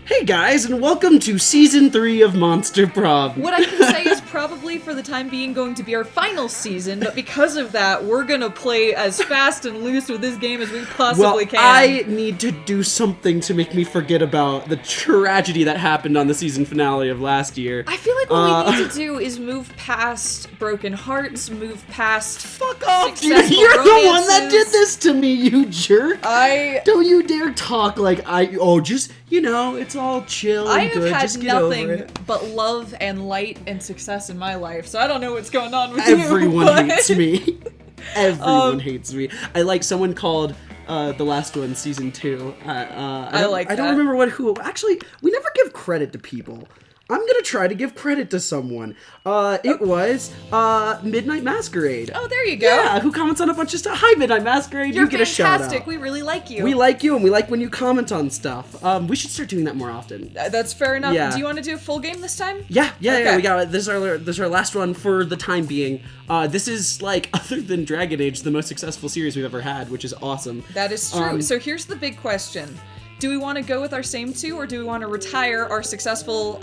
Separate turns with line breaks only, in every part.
Hey guys, and welcome to Season 3 of Monster Prom.
What I can say is probably for the time being going to be our final season, but because of that, we're gonna play as fast and loose with this game as we possibly can.
I need to do something to make me forget about the tragedy that happened on the season finale of last year.
I feel like what we need to do is move past broken hearts, move past
Fuck off, dude! You're the one that did this to me, you jerk! Don't you dare talk like it's all chill and good. Just get over it.
I have had nothing but love and light and success in my life, so I don't know what's going on with
Everyone hates me. Everyone hates me. I like someone called the last one, Season 2. I don't remember who. Actually, we never give credit to people. I'm gonna try to give credit to someone. It was Midnight Masquerade.
Oh, there you go.
Yeah, who comments on a bunch of stuff. Hi, Midnight Masquerade.
You're
you get
fantastic.
A shout out.
We really like you.
We like you, and we like when you comment on stuff. We should start doing that more often.
That's fair enough.
Yeah.
Do you want to do a full game this time?
Yeah.
Okay.
We got it. This is our last one for the time being. This is like, other than Dragon Age, the most successful series we've ever had, which is awesome.
That is true. So here's the big question. Do we want to go with our same two, or do we want to retire our successful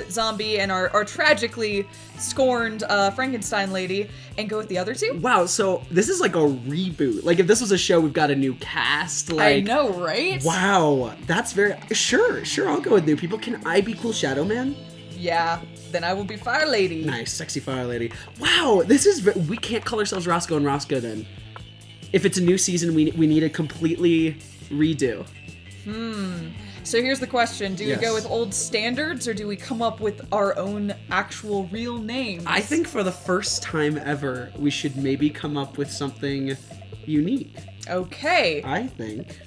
zombie and our tragically scorned Frankenstein lady and go with the other two?
Wow, so this is like a reboot. Like, if this was a show, we've got a new cast. Like,
I know, right?
Wow, that's very... Sure, I'll go with new people. Can I be Cool Shadow Man?
Yeah, then I will be Fire Lady.
Nice, sexy Fire Lady. Wow, this is... We can't call ourselves Roscoe and Roscoe, then. If it's a new season, we need to completely redo.
So here's the question. Do we go with old standards, or do we come up with our own actual real names?
I think for the first time ever, we should maybe come up with something unique.
Okay.
I think.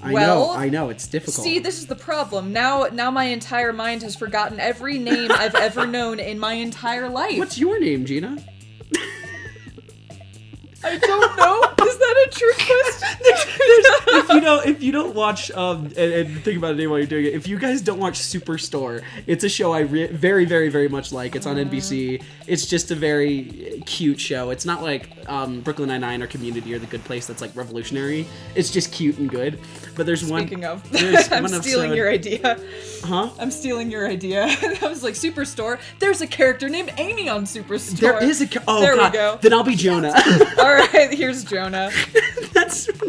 I know, it's difficult.
See, this is the problem. Now my entire mind has forgotten every name I've ever known in my entire life.
What's your name, Gina?
I don't know. Is that a trick question?
If you don't watch and think about a name while you're doing it, if you guys don't watch Superstore, it's a show I very, very, very much like. It's on NBC. It's just a very cute show. It's not like Brooklyn Nine-Nine or Community or The Good Place that's like revolutionary. It's just cute and good. But
Speaking of, I'm stealing your idea.
Huh?
I'm stealing your idea. I was like, Superstore. There's a character named Amy on Superstore.
There is a. Oh,
there
God.
we go.
Then I'll be Jonah.
All right, here's Jonah.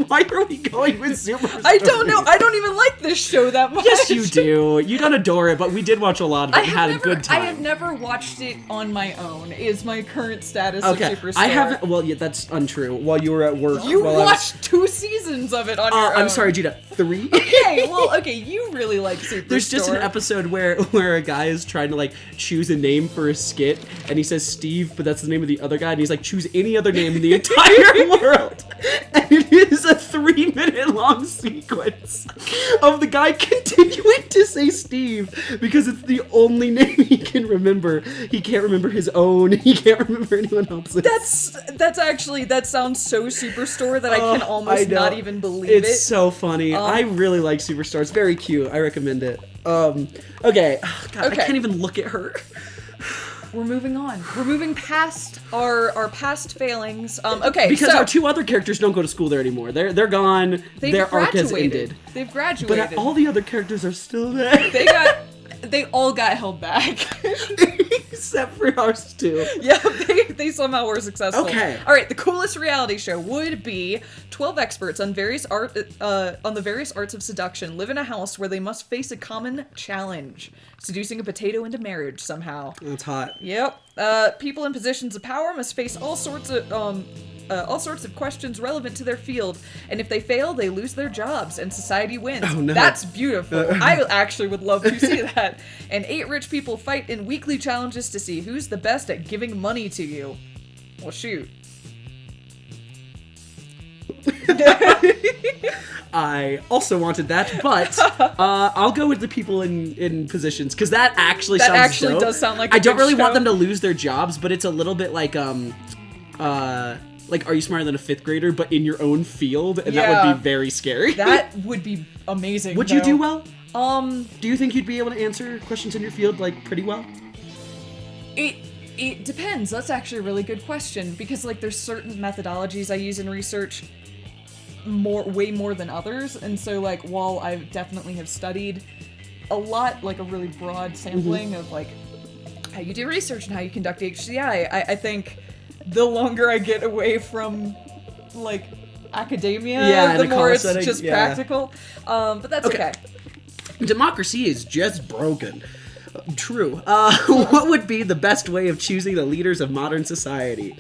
Why are we going with Superstore?
I don't know. I don't even like this show that much.
Yes, you do. You don't adore it, but we did watch a lot of it and had a good time.
I have never watched it on my own, is my current status of Superstore.
I haven't. Well, yeah, that's untrue. While you were at work.
You watched 2 seasons of it on your own.
I'm sorry, Gina. 3?
Okay, you really like Superstore.
There's just an episode where a guy is trying to, like, choose a name for a skit, and he says Steve, but that's the name of the other guy, and he's like, choose any other name in the entire world. And it is a 3-minute long sequence of the guy continuing to say Steve because it's the only name he can remember. He can't remember his own. He can't remember anyone else's.
That sounds so Superstore that I can almost not even believe it.
It's so funny. I really like Superstore. It's very cute. I recommend it. Okay. Oh, God, I can't even look at her.
We're moving on. We're moving past our past failings.
Because our 2 other characters don't go to school there anymore. They're gone. Their arc has ended.
They've graduated.
But all the other characters are still there.
They all got held back.
Except for ours too.
Yeah, they somehow were successful.
Okay.
All right, the coolest reality show would be 12 experts on the various arts of seduction live in a house where they must face a common challenge: seducing a potato into marriage somehow.
That's hot.
Yep. People in positions of power must face all sorts of questions relevant to their field, and if they fail, they lose their jobs, and society wins.
Oh, no.
That's beautiful. I actually would love to see that. And 8 rich people fight in weekly challenges to see who's the best at giving money to you. Well, shoot.
I also wanted that, but I'll go with the people in positions, because that actually
does sound like a
I don't
good
really
show.
want them to lose their jobs, but it's a little bit like Are You Smarter Than a Fifth Grader, but in your own field, and that would be very scary.
That would be amazing.
Would you do well?
Do
you think you'd be able to answer questions in your field, like, pretty well?
It depends. That's actually a really good question, because, like, there's certain methodologies I use in research. way more than others. And so, like, while I definitely have studied a lot, like a really broad sampling of like how you do research and how you conduct HCI, I think the longer I get away from like academia, the more it's
setting,
just practical. But that's okay.
Democracy is just broken. True. What would be the best way of choosing the leaders of modern society?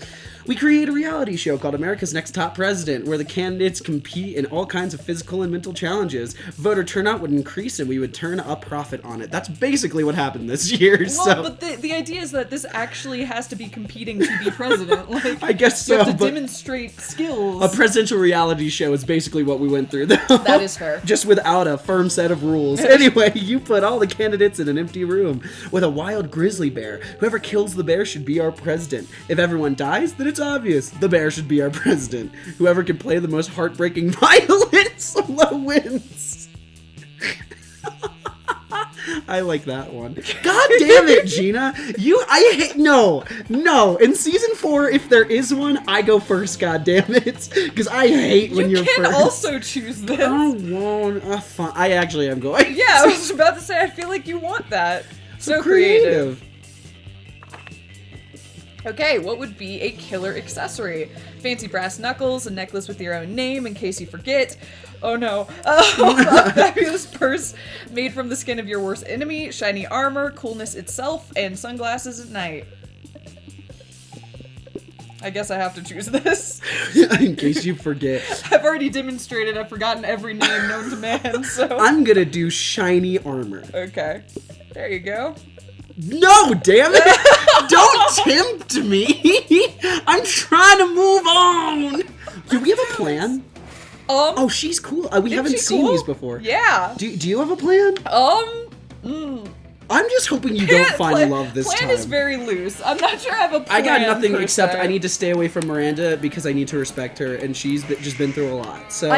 We create a reality show called America's Next Top President, where the candidates compete in all kinds of physical and mental challenges. Voter turnout would increase and we would turn a profit on it. That's basically what happened this year.
Well, but the idea is that this actually has to be competing to be president. Like,
I guess so.
You have to demonstrate skills.
A presidential reality show is basically what we went through, though.
That is fair.
Just without a firm set of rules. Anyway, you put all the candidates in an empty room with a wild grizzly bear. Whoever kills the bear should be our president. If everyone dies, then it's obvious. The bear should be our president. Whoever can play the most heartbreaking violin solo wins. I like that one. God damn it, Gina. No. In season 4, if there is one, I go first, god damn it. Because I hate when you're first.
You can also choose this.
I won't. Fine. I actually am going.
Yeah, I was about to say, I feel like you want that. So creative. Okay, what would be a killer accessory? Fancy brass knuckles, a necklace with your own name in case you forget. Oh no. A fabulous purse made from the skin of your worst enemy, shiny armor, coolness itself, and sunglasses at night. I guess I have to choose this.
In case you forget.
I've already demonstrated I've forgotten every name known to man, so...
I'm gonna do shiny armor.
Okay. There you go.
No, damn it! Don't tempt me! I'm trying to move on! Do we have a plan? Oh, she's cool. We haven't seen these before.
Yeah.
Do you have a plan? I'm just hoping you don't find love this time.
Plan is very loose. I'm not sure I have a plan.
I got nothing except I need to stay away from Miranda because I need to respect her, and she's just been through a lot. So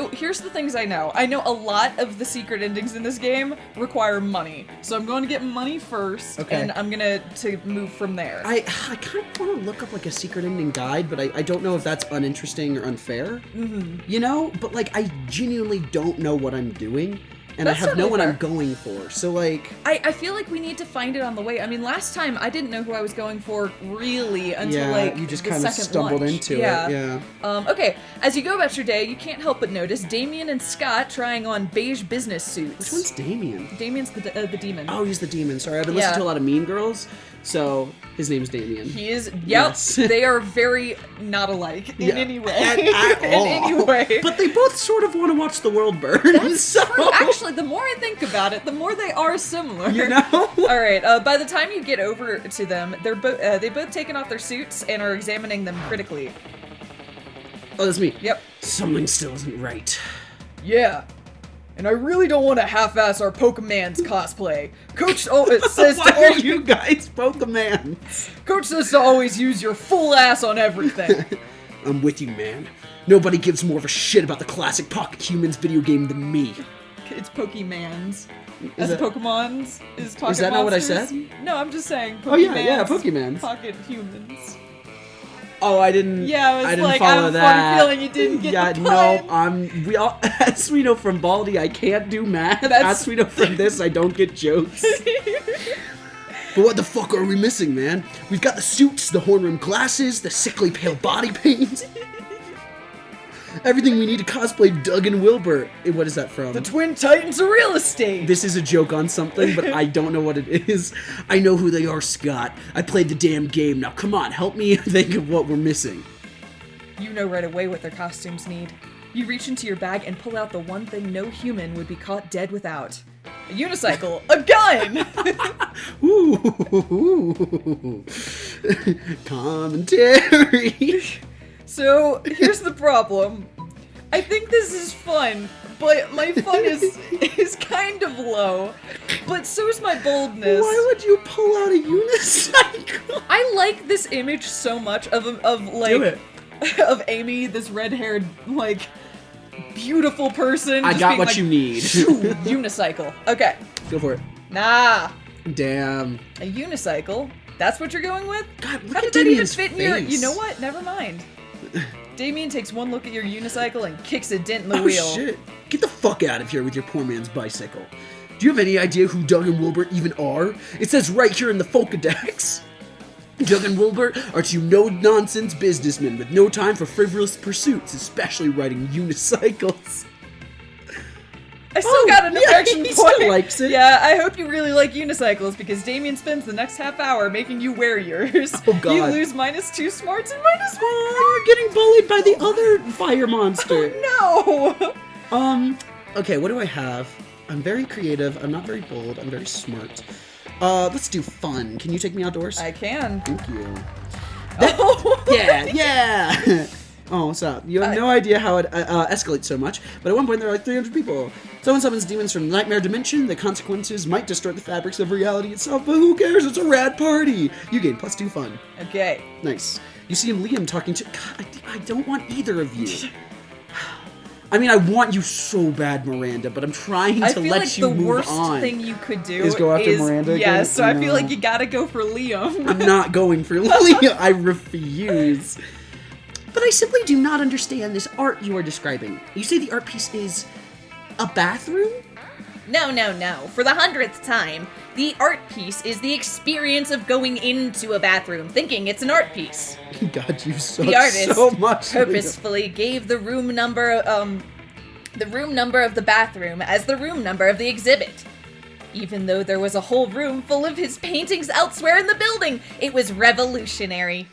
here's the things I know. I know a lot of the secret endings in this game require money. So I'm going to get money first, and I'm going to move from there.
I kind of want to look up like a secret ending guide, but I don't know if that's uninteresting or unfair. You know? But like I genuinely don't know what I'm doing. And that's I have no one I'm going for, so like...
I feel like we need to find it on the way. I mean, last time I didn't know who I was going for really until like
you just
the
kind of stumbled
lunch.
into it. Yeah.
Okay, as you go about your day, you can't help but notice Damien and Scott trying on beige business suits.
Which one's Damien?
Damien's the demon.
Oh, he's the demon. Sorry, I've been listening to a lot of Mean Girls, so his name's Damien.
He is. Yep. Yes. They are very not alike in any way.
At all.
In any way.
But they both sort of want to watch the world burn.
That's true. Actually, the more I think about it, the more they are similar.
You know?
All right. By the time you get over to them, they've both taken off their suits and are examining them critically.
Oh, that's me.
Yep.
Something still isn't right.
Yeah. And I really don't want to half-ass our Pokemon's cosplay. Coach says
Why are you guys Pokemans?
Coach says to always use your full ass on everything.
I'm with you, man. Nobody gives more of a shit about the classic Pocket Humans video game than me.
It's Pokemans. As Pokemon's is Pocket
Is that not what I said?
No, I'm just saying.
Pokemans.
Pocket Humans.
Oh, I didn't.
Yeah,
I didn't
like,
follow that.
I have a funny feeling you didn't get the pun.
We all, as we know from Baldi, I can't do math. As we know from this, I don't get jokes. But what the fuck are we missing, man? We've got the suits, the horn rim glasses, the sickly pale body paint. Everything we need to cosplay Doug and Wilbur. What is that from?
The Twin Titans of Real Estate!
This is a joke on something, but I don't know what it is. I know who they are, Scott. I played the damn game. Now come on, help me think of what we're missing.
You know right away what their costumes need. You reach into your bag and pull out the one thing no human would be caught dead without. A unicycle. A gun!
Ooh. Commentary.
So, here's the problem. I think this is fun, but my fun is kind of low. But so is my boldness.
Why would you pull out a unicycle?
I like this image so much of Amy, this red-haired, like, beautiful person.
I got what you need.
Unicycle. Okay.
Go for it.
Nah.
Damn.
A unicycle? That's what you're going with?
God, look
How
at
did that even
Damien's
fit in
face.
your... You know what? Never mind. Damien takes one look at your unicycle and kicks a dent in the
Oh
wheel.
shit. Get the fuck out of here with your poor man's bicycle. Do you have any idea who Doug and Wilbur even are? It says right here in the Folkadex. Doug and Wilbur are two no-nonsense businessmen with no time for frivolous pursuits, especially riding unicycles.
I still got an affection
he
point.
still likes it.
Yeah, I hope you really like unicycles because Damien spends the next half hour making you wear yours.
Oh, God.
You lose -2 smarts and -1.
Oh, you're getting bullied by the other fire monster.
Oh no!
Okay, what do I have? I'm very creative, I'm not very bold, I'm very smart. Let's do fun. Can you take me outdoors?
I can.
Thank you.
Oh.
Yeah! Oh, what's up? You have no idea how it escalates so much, but at one point there are like 300 people. Someone summons demons from the nightmare dimension. The consequences might distort the fabrics of reality itself, but who cares? It's a rad party! You gain +2 fun.
Okay.
Nice. You see Liam talking to... God, I don't want either of you. I mean, I want you so bad, Miranda, but I'm trying to let you move on.
I feel like the worst thing you could do
is go after Miranda again?
Yes, so I feel
No.
like you gotta go for Liam.
I'm not going for Liam. I refuse. But I simply do not understand this art you are describing. You say the art piece is a bathroom?
No. For the 100th time, the art piece is the experience of going into a bathroom, thinking it's an art piece.
God, you suck
The artist
so much.
purposefully gave the room number of the bathroom as the room number of the exhibit. Even though there was a whole room full of his paintings elsewhere in the building, it was revolutionary.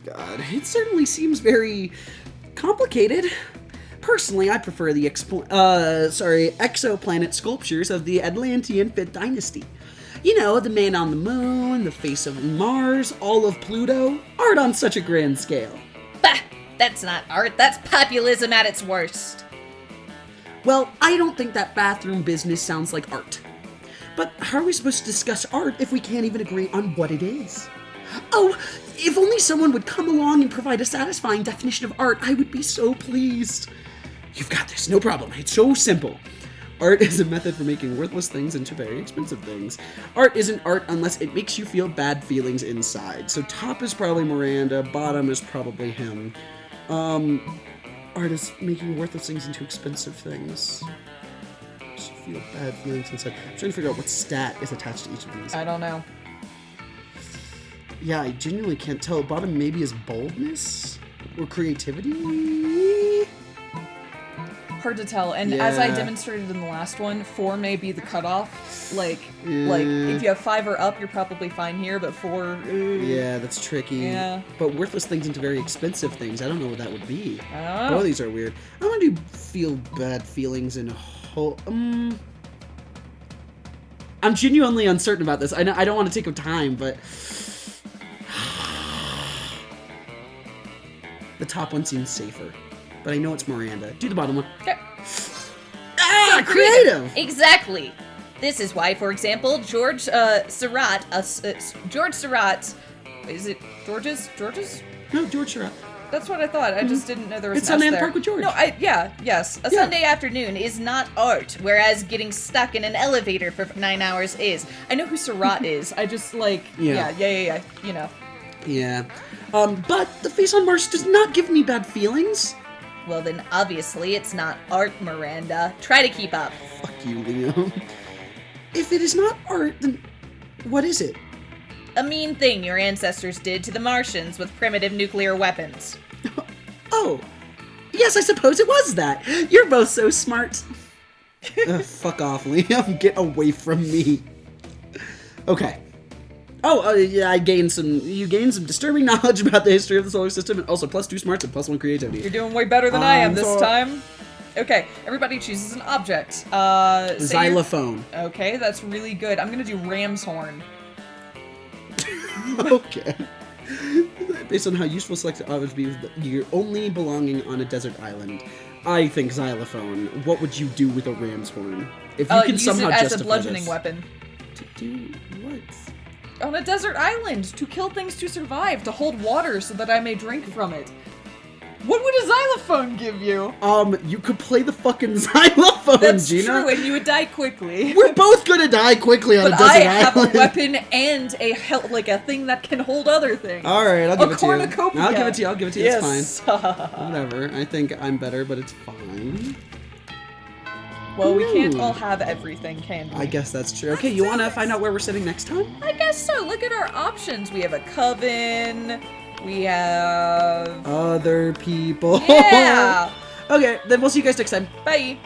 God, it certainly seems very complicated. Personally, I prefer the exoplanet sculptures of the Atlantean Fifth Dynasty. You know, the man on the moon, the face of Mars, all of Pluto. Art on such a grand scale.
Bah! That's not art, that's populism at its worst.
Well, I don't think that bathroom business sounds like art. But how are we supposed to discuss art if we can't even agree on what it is? Oh, if only someone would come along and provide a satisfying definition of art, I would be so pleased. You've got this, no problem. It's so simple. Art is a method for making worthless things into very expensive things. Art isn't art unless it makes you feel bad feelings inside. So top is probably Miranda, bottom is probably him. Art is making worthless things into expensive things. Just feel bad feelings inside. I'm trying to figure out what stat is attached to each of these.
I don't know.
Yeah, I genuinely can't tell. Bottom maybe is boldness? Or creativity?
Hard to tell. And as I
Yeah.
demonstrated in the last one, 4 may be the cutoff. Like
Yeah.
if you have 5 or up, you're probably fine here, but 4...
Yeah, that's tricky.
Yeah.
But worthless things into very expensive things, I don't know what that would be.
I don't know.
Both these are weird. I want to do feel bad feelings in a whole... I'm genuinely uncertain about this. I don't want to take up time, but... The top one seems safer. But I know it's Miranda. Do the bottom one.
Okay.
Ah, creative!
Exactly. This is why, for example, George Surratt, is it George's?
No, George Surratt.
That's what I thought. I just didn't know there was
It's
an S
Sunday in the
there.
Park with George.
No, yes.
A Sunday afternoon is not art, whereas getting stuck in an elevator for 9 hours is.
I know who Surratt is. I just like,
Yeah.
yeah. You know.
Yeah. But the face on Mars does not give me bad feelings.
Well, then obviously it's not art, Miranda. Try to keep up.
Fuck you, Liam. If it is not art, then what is it?
A mean thing your ancestors did to the Martians with primitive nuclear weapons.
Oh, yes, I suppose it was that. You're both so smart. Fuck off, Liam. Get away from me. Okay. Oh, yeah, you gained some disturbing knowledge about the history of the solar system, and also +2 smarts and +1 creativity.
You're doing way better than I am this
so-
time. Okay, everybody chooses an object. Say
Xylophone.
Okay, that's really good. I'm gonna do ram's horn.
Okay. Based on how useful selected objects be, you're only belonging on a desert island. I think xylophone. What would you do with a ram's horn? If you can
Use
somehow
it as
justify
a bludgeoning
this.
weapon.
To do what?
On a desert island, to kill things to survive, to hold water so that I may drink from it. What would a xylophone give you?
You could play the fucking xylophone. phone,
That's
Gina.
true, and you would die quickly.
We're both gonna die quickly on
But
a desert
I have
island.
a weapon and a a thing that can hold other things.
All right, I'll give
A
it to you.
cornucopia.
I'll give it to you. I'll give it to you.
Yes.
It's fine. Whatever. I think I'm better, but it's fine.
Well, we can't
Ooh.
all have everything, can we?
I guess that's true. Okay, you want to find out where we're sitting next time?
I guess so. Look at our options. We have a coven. We have...
Other people.
Yeah!
Okay, then we'll see you guys next time.
Bye!